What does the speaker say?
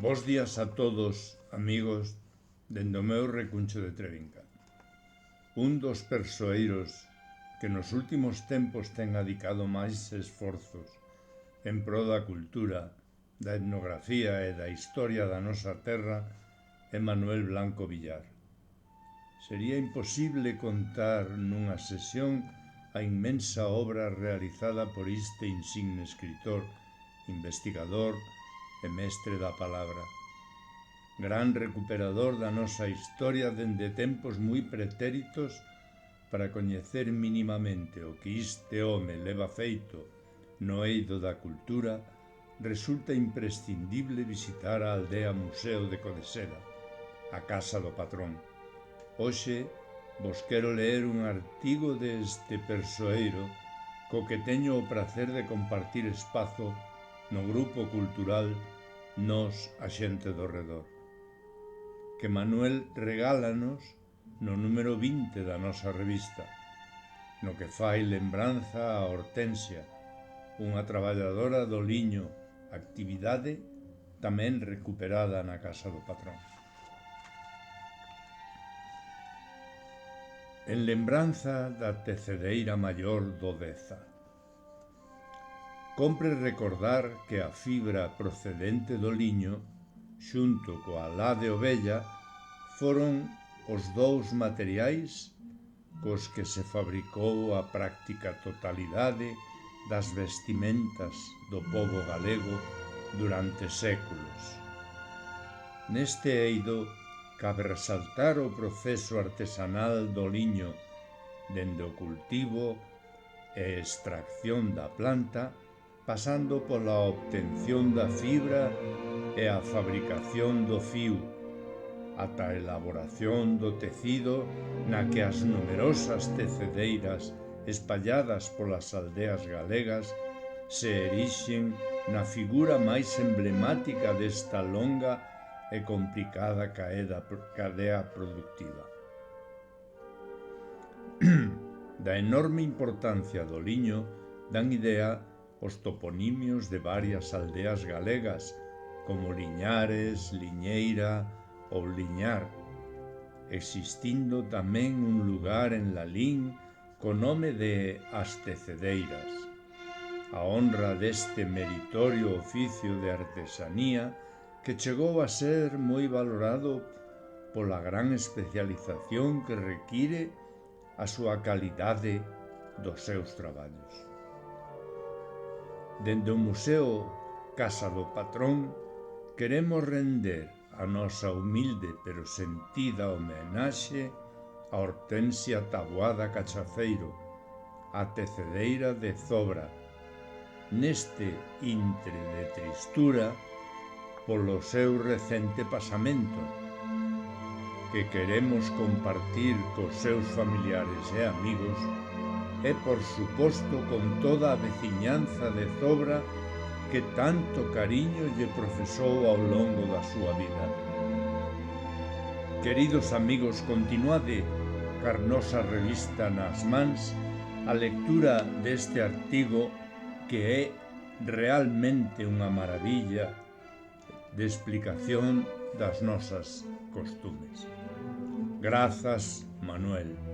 Bos días a todos, amigos, dende o meu recuncho de Trevinca. Un dos persoeiros que nos últimos tempos ten adicado máis esforzos en pro da cultura, da etnografía e da historia da nosa terra é Manuel Blanco Villar. Sería imposible contar nunha sesión a inmensa obra realizada por este insigne escritor, investigador e mestre da palabra. Gran recuperador da nosa historia dende tempos moi pretéritos para coñecer minimamente o que este home leva feito no eido da cultura, resulta imprescindible visitar a aldea Museo de Codeseda, a casa do patrón. Hoxe vos quero ler un artigo deste persoeiro co que teño o prazer de compartir espazo no grupo cultural Nós, a xente do redor, que Manuel regálanos no número 20 da nosa revista, no que fai lembranza a Hortensia, unha traballadora do liño, actividade tamén recuperada na casa do patrón. En lembranza da tecedeira maior do Deza. Compre recordar que a fibra procedente do liño, xunto coa lá de ovella, foron os dous materiais cos que se fabricou a práctica totalidade das vestimentas do pobo galego durante séculos. Neste eido, cabe resaltar o proceso artesanal do liño dende o cultivo e extracción da planta, pasando pola obtención da fibra e a fabricación do fío, ata a elaboración do tecido na que as numerosas tecedeiras espalladas polas aldeas galegas se erixen na figura máis emblemática desta longa e complicada cadea productiva. Da enorme importancia do liño dan idea os toponimios de varias aldeas galegas como Liñares, Liñeira ou Liñar, existindo tamén un lugar en Lalín co nome de As Tecedeiras. A honra deste meritorio oficio de artesanía que chegou a ser moi valorado pola gran especialización que require a súa calidade dos seus traballos. Dende o Museo Casa do Patrón queremos render a nosa humilde pero sentida homenaxe a Hortensia Taboada Cachafeiro, a tecedeira de Zobra, neste intre de tristura polo seu recente pasamento, que queremos compartir cos seus familiares e amigos e, por suposto, con toda a veciñanza de Zobra que tanto cariño lle profesou ao longo da súa vida. Queridos amigos, continuade car nosa revista nas mans a lectura deste artigo que é realmente unha maravilla de explicación das nosas costumes. Grazas, Manuel.